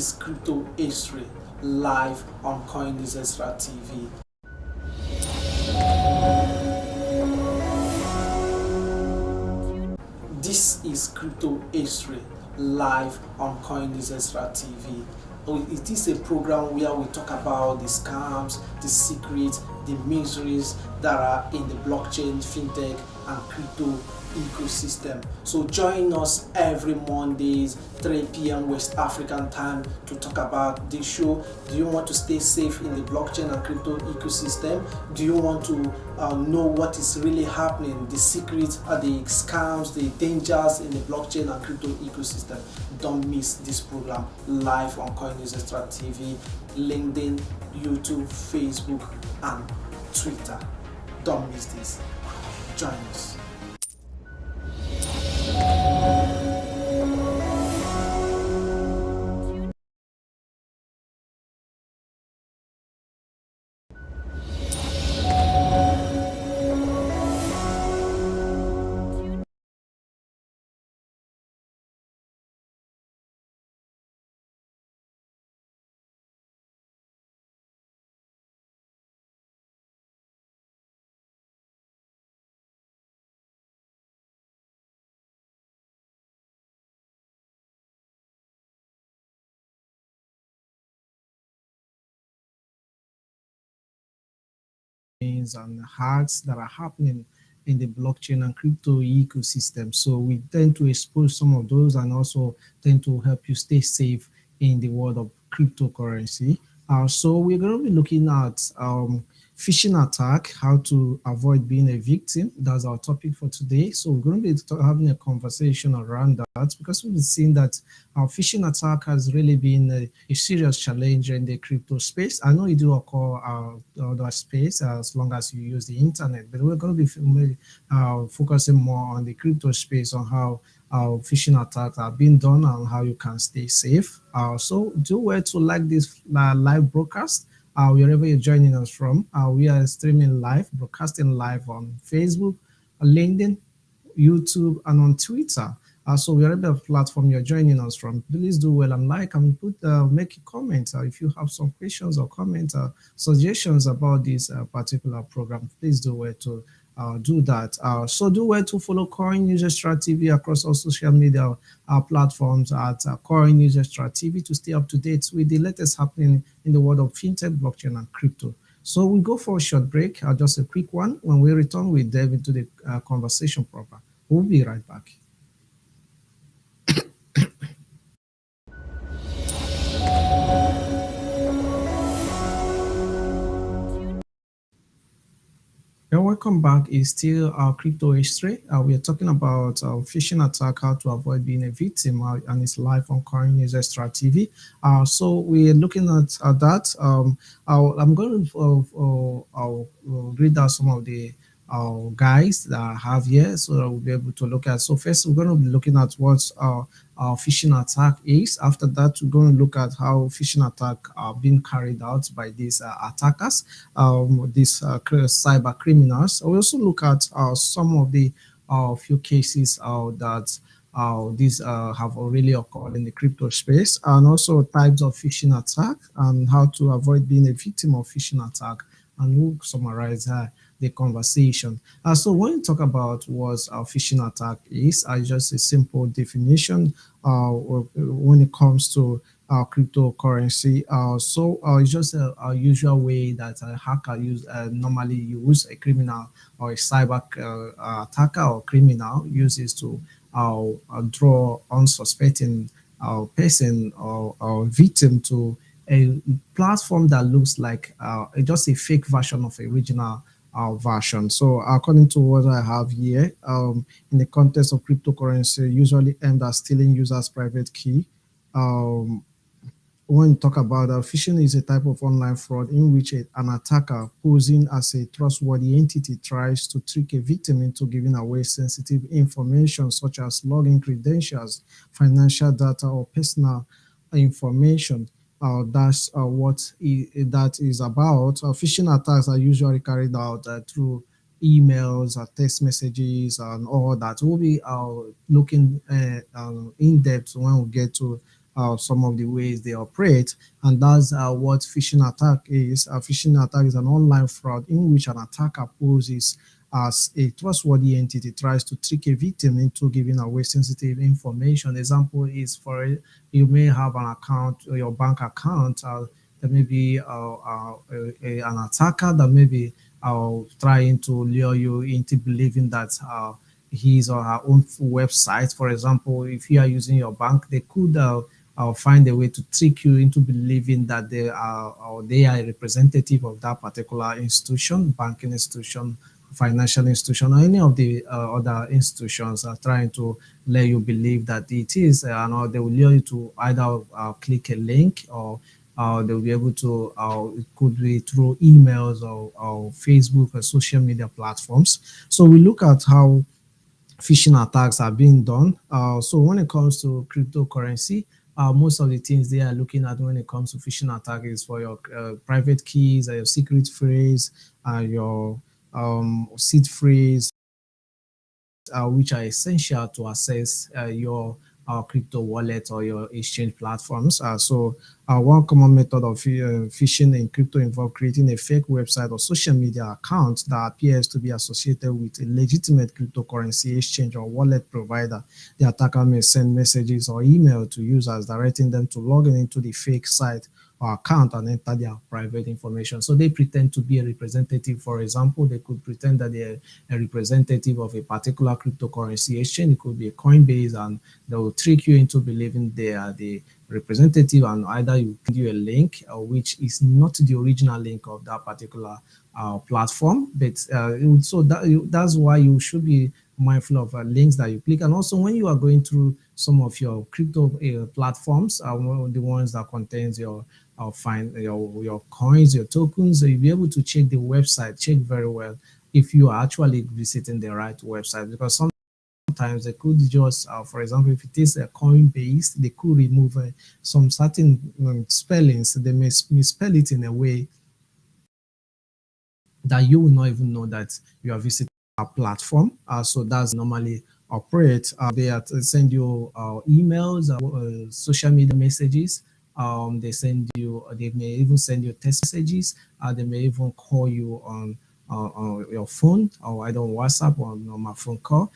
is Crypto History live on CoinNewsExtra TV. This is Crypto History live on CoinNewsExtra TV. It is a program where we talk about the scams, the secrets, the mysteries that are in the blockchain, fintech, and crypto ecosystem. So join us every Mondays, 3 p.m. West African time to talk about this show. Do you want to stay safe in the blockchain and crypto ecosystem? Do you want to know what is really happening, the secrets, the scams, the dangers in the blockchain and crypto ecosystem? Don't miss this program live on CoinNewsExtra TV, LinkedIn, YouTube, Facebook, and Twitter. Don't miss this. Join us. And hacks that are happening in the blockchain and crypto ecosystem. So we tend to expose some of those and also tend to help you stay safe in the world of cryptocurrency. So we're going to be looking at phishing attack, how to avoid being a victim. That's our topic for today. So we're going to be having a conversation around that because we've seen that our phishing attack has really been a serious challenge in the crypto space. I know it do occur other space as long as you use the internet, but we're going to be focusing more on the crypto space on how phishing attacks are being done and how you can stay safe. So do well to like this live broadcast wherever you're joining us from. We are streaming live, broadcasting live on Facebook, LinkedIn, YouTube, and on Twitter. So wherever platform you're joining us from, please do well and like and make a comment if you have some questions or comments or suggestions about this particular program. Please do well to do that. So do well to follow CoinNewsExtra TV across all social media platforms at CoinNewsExtra TV to stay up to date with the latest happening in the world of fintech, blockchain, and crypto. So we go for a short break, just a quick one. When we return, we dive into the conversation proper. We'll be right back. And welcome back. Is still our crypto history. We are talking about phishing attack, how to avoid being a victim, and it's live on CoinNewsExtra TV. So we're looking at that. I'm going to I'll read out some of the guides that I have here so that we'll be able to look at. So first, we're going to be looking at what phishing attack is. After that, we're going to look at how phishing attack are being carried out by these attackers, these cyber criminals. We also look at some of the few cases that these have already occurred in the crypto space, and also types of phishing attack and how to avoid being a victim of phishing attack, and we'll summarize the conversation. So when you talk about what a phishing attack is, just a simple definition when it comes to cryptocurrency. So it's just a usual way that a hacker normally use, a criminal or a cyber attacker or criminal uses to draw unsuspecting person or victim to a platform that looks like just a fake version of original version. So according to what I have here, in the context of cryptocurrency, usually aimed at stealing users' private key. When you talk about phishing is a type of online fraud in which an attacker posing as a trustworthy entity tries to trick a victim into giving away sensitive information such as login credentials, financial data, or personal information. That's what that is about. Phishing attacks are usually carried out through emails, text messages, and all that. We'll be looking in depth when we get to some of the ways they operate, and that's what phishing attack is. A phishing attack is an online fraud in which an attacker poses as a trustworthy entity, tries to trick a victim into giving away sensitive information. Example is for you may have an account, your bank account. There may be an attacker that may be trying to lure you into believing that his or her own website. For example, if you are using your bank, they could find a way to trick you into believing that they are a representative of that particular institution, banking institution, financial institution, or any of the other institutions are trying to let you believe that it is, and they will lure you to either click a link, or they'll be able to, it could be through emails or Facebook or social media platforms. So we look at how phishing attacks are being done. So when it comes to cryptocurrency, most of the things they are looking at when it comes to phishing attack is for your private keys, your secret phrase, your seed phrase, which are essential to access your crypto wallet or your exchange platforms. One common method of phishing in crypto involves creating a fake website or social media account that appears to be associated with a legitimate cryptocurrency exchange or wallet provider. The attacker may send messages or email to users directing them to log in into the fake site or account and enter their private information. So they pretend to be a representative. For example, they could pretend that they're a representative of a particular cryptocurrency exchange. It could be a Coinbase, and they will trick you into believing they are the representative, and either you send you a link which is not the original link of that particular platform. But that's why you should be mindful of links that you click. And also, when you are going through some of your crypto platforms, the ones that contains your find your coins, your tokens, so you'll be able to check the website, check very well if you are actually visiting the right website, because sometimes they could just, for example, if it is a Coinbase, they could remove some certain spellings. They may misspell it in a way that you will not even know that you are visiting a platform. So that's normally operate. Send you emails, social media messages. They may even send you text messages. They may even call you on your phone, or either on WhatsApp or on my phone call,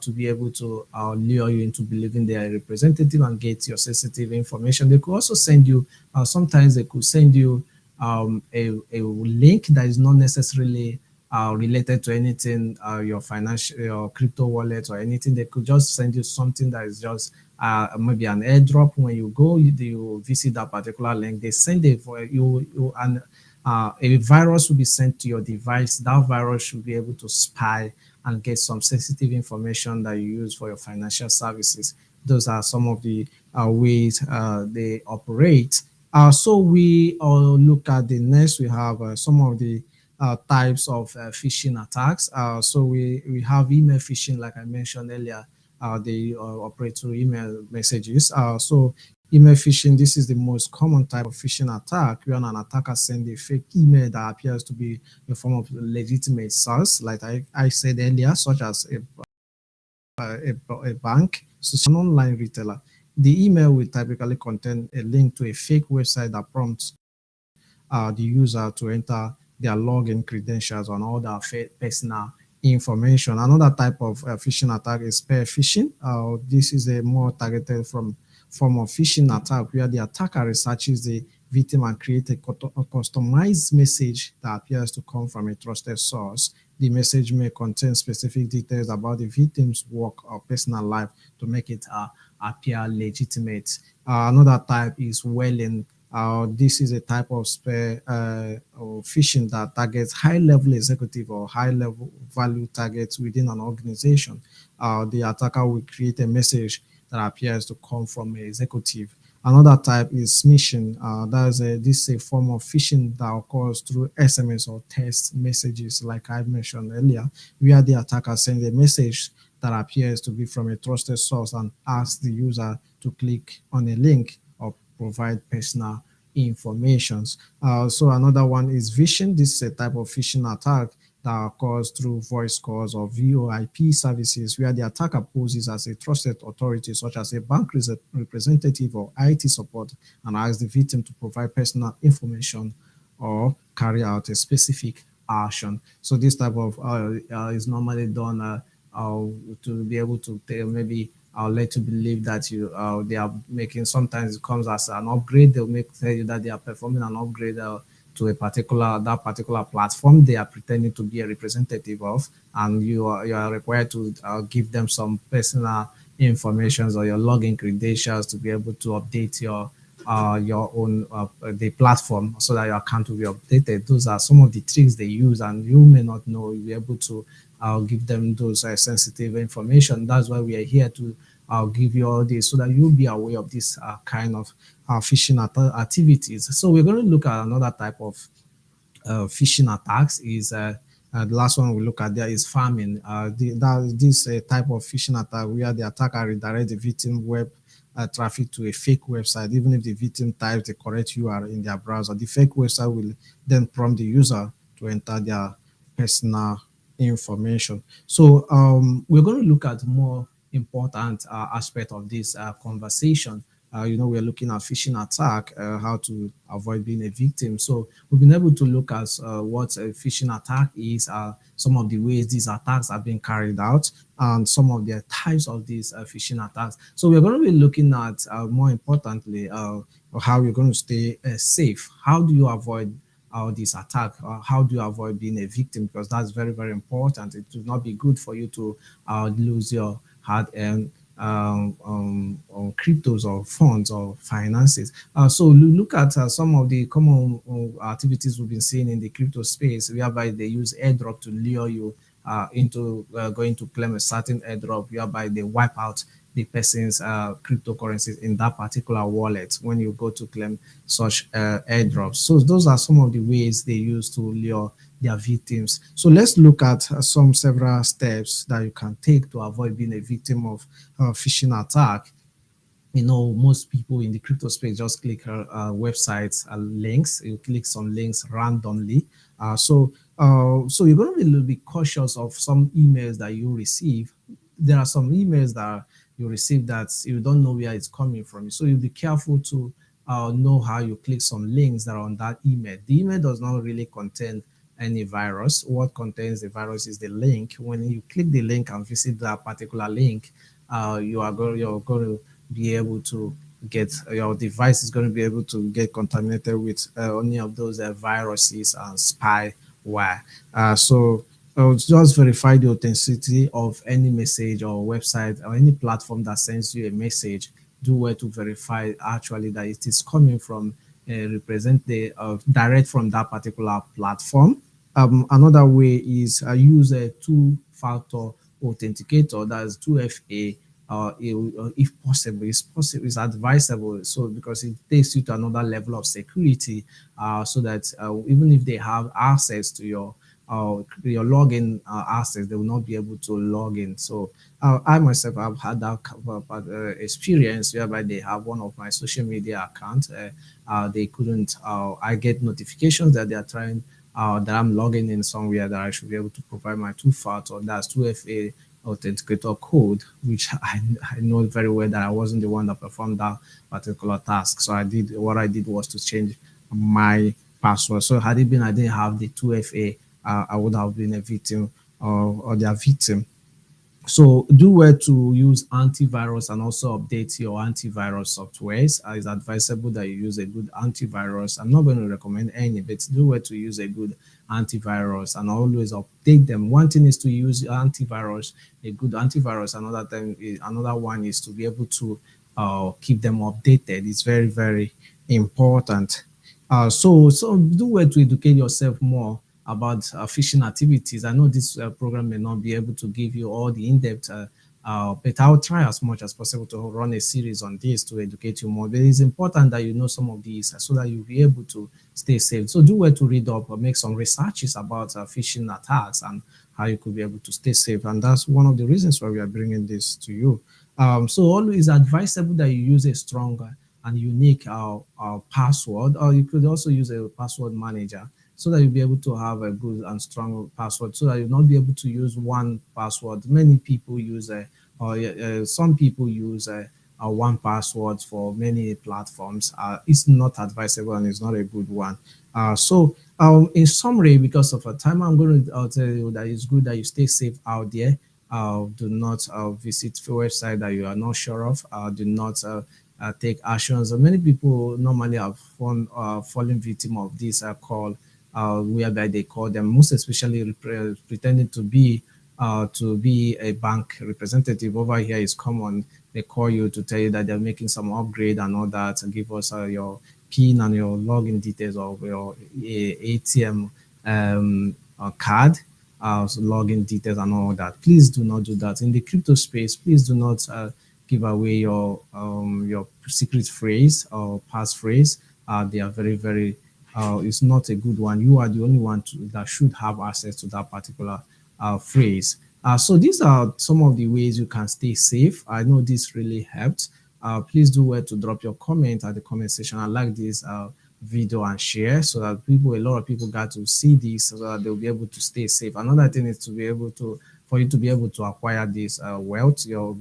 to be able to lure you into believing they are a representative and get your sensitive information. They could also send you, sometimes they could send you a link that is not necessarily related to anything, your financial, your crypto wallet or anything. They could just send you something that is just maybe an airdrop. When you go, you visit that particular link, they send it for you, and a virus will be sent to your device. That virus should be able to spy and get some sensitive information that you use for your financial services. Those are some of the ways they operate. So we look at the next. We have some of the types of phishing attacks. So we have email phishing, like I mentioned earlier. They operate through email messages. So email phishing, this is the most common type of phishing attack, where an attacker sends a fake email that appears to be a form of legitimate source, like I said earlier, such as a bank, so an online retailer. The email will typically contain a link to a fake website that prompts the user to enter their login credentials and all their personal information. Another type of phishing attack is spear phishing. This is a more targeted form of phishing attack, where the attacker researches the victim and creates a customized message that appears to come from a trusted source. The message may contain specific details about the victim's work or personal life to make it appear legitimate. Another type is whaling. This is a type of spear or phishing that targets high-level executive or high-level value targets within an organization. The attacker will create a message that appears to come from an executive. Another type is smishing. This is a form of phishing that occurs through SMS or text messages, like I mentioned earlier, where the attacker sends a message that appears to be from a trusted source and asks the user to click on a link or provide personal information. So another one is phishing. This is a type of phishing attack that occurs through voice calls or VoIP services, where the attacker poses as a trusted authority, such as a bank representative or IT support, and asks the victim to provide personal information or carry out a specific action. So this type of is normally done uh, to be able to tell, maybe I'll let you believe that you they are making, sometimes it comes as an upgrade. They'll make tell you that they are performing an upgrade to a particular platform they are pretending to be a representative of, and you are required to give them some personal information or your login credentials to be able to update your own the platform so that your account will be updated. Those are some of the tricks they use, and you may not know. You'll be able to give them those sensitive information. That's why we are here to give you all this so that you'll be aware of this kind of phishing activities. So we're going to look at another type of phishing attacks. Is The last one we look at there is farming. This type of phishing attack where the attacker redirect the victim web traffic to a fake website, even if the victim types the correct URL in their browser. The fake website will then prompt the user to enter their personal information. So we're going to look at more important aspect of this conversation. We're looking at phishing attack, how to avoid being a victim. So we've been able to look at what a phishing attack is, some of the ways these attacks are being carried out, and some of the types of these phishing attacks. So we're going to be looking at, more importantly, how you're going to stay safe. How do you avoid this attack? How do you avoid being a victim? Because that's very, very important. It will not be good for you to lose your hard-earned on cryptos or funds or finances. So look at some of the common activities we've been seeing in the crypto space, whereby they use airdrop to lure you into going to claim a certain airdrop, whereby they wipe out the person's cryptocurrencies in that particular wallet when you go to claim such airdrops. So those are some of the ways they use to lure their victims. So let's look at some several steps that you can take to avoid being a victim of phishing attack. Most people in the crypto space just click websites links. You click some links randomly. So you're going to be a little bit cautious of some emails that you receive. There are some emails that you receive that you don't know where it's coming from. So you'll be careful to know how you click some links that are on that email. The email does not really contain any virus. What contains the virus is the link. When you click the link and visit that particular link, you're going to be able to get, your device is going to be able to get contaminated with any of those viruses and spyware. So just verify the authenticity of any message or website or any platform that sends you a message. Do well to verify actually that it is coming from represent the direct from that particular platform. Another way is use a two-factor authenticator, that's 2FA. If possible, it's advisable. So because it takes you to another level of security, so that even if they have access to your login access, they will not be able to log in. So I myself have had that experience whereby they have one of my social media accounts. They couldn't. I get notifications that they are trying. That I'm logging in somewhere that I should be able to provide my two-factor, that's 2FA authenticator code, which I know very well that I wasn't the one that performed that particular task. So what I did was to change my password. So had it been I didn't have the 2FA, I would have been a victim or their victim. So do well to use antivirus and also update your antivirus softwares. It's advisable that you use a good antivirus. I'm not going to recommend any, but do well to use a good antivirus and always update them. One thing is to use antivirus, a good antivirus. Another one is to be able to keep them updated. It's very, very important. So do well to educate yourself more about phishing activities. I know this program may not be able to give you all the in-depth, but I'll try as much as possible to run a series on this to educate you more. But it's important that you know some of these so that you'll be able to stay safe. So do well to read up or make some researches about phishing attacks and how you could be able to stay safe. And that's one of the reasons why we are bringing this to you. So always advisable that you use a stronger and unique password, or you could also use a password manager so that you'll be able to have a good and strong password, so that you'll not be able to use one password. Many people use or some people use one password for many platforms. It's not advisable and it's not a good one. In summary, because of a time, I'm going to tell you that it's good that you stay safe out there. Do not visit the website that you are not sure of. Do not take actions. Many people normally have fallen victim of this call, whereby they call them, most especially pretending to be a bank representative. Over here is common. They call you to tell you that they're making some upgrade and all that, and give us your PIN and your login details of your ATM card, so login details and all that. Please do not do that. In the crypto space, please do not give away your secret phrase or passphrase. They are very, very, it's not a good one. You are the only one that should have access to that particular phrase. So these are some of the ways you can stay safe. I know this really helped. Please do well to drop your comment at the comment section. I like this video and share, so that a lot of people got to see this, so that they'll be able to stay safe. Another thing is to be able to, for you to be able to acquire this wealth, your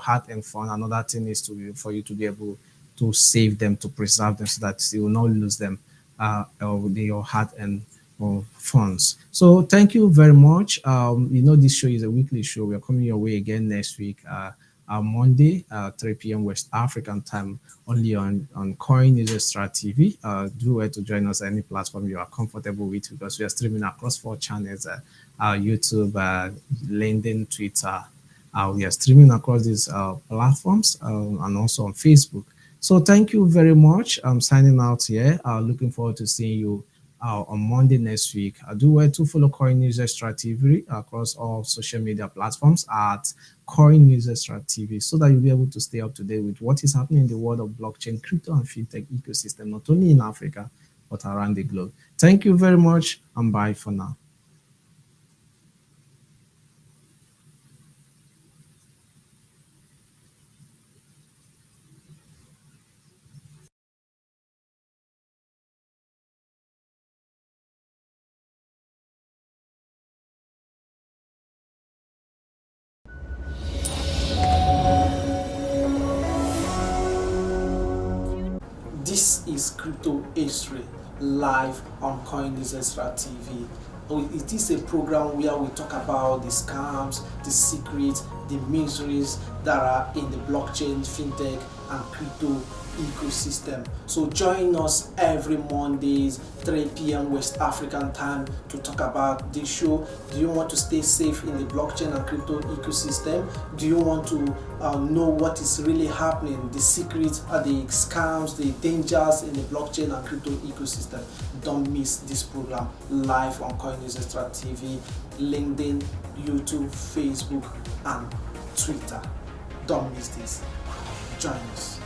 heart and fund. Another thing is for you to be able to save them, to preserve them, so that you will not lose them, your heart and funds. So thank you very much. This show is a weekly show. We are coming your way again next week, Monday, 3 p.m. West African time, only on CoinNewsExtra TV. Do well to join us on any platform you are comfortable with, because we are streaming across 4 channels: YouTube, LinkedIn, Twitter. We are streaming across these platforms, and also on Facebook. So thank you very much. I'm signing out here. Looking forward to seeing you on Monday next week. Do well to follow CoinNewsExtra TV across all social media platforms at CoinNewsExtra TV, so that you'll be able to stay up to date with what is happening in the world of blockchain, crypto, and fintech ecosystem, not only in Africa, but around the globe. Thank you very much, and bye for now. This is Crypto History live on CoinNewsExtra TV. It is a program where we talk about the scams, the secrets, the mysteries that are in the blockchain, fintech, and crypto ecosystem. So join us every Mondays, 3 p.m. West African time, to talk about this show. Do you want to stay safe in the blockchain and crypto ecosystem? Do you want to know what is really happening, the secrets, the scams, the dangers in the blockchain and crypto ecosystem? Don't miss this program live on CoinNewsExtra TV, LinkedIn, YouTube, Facebook, and Twitter. Don't miss this. Join us.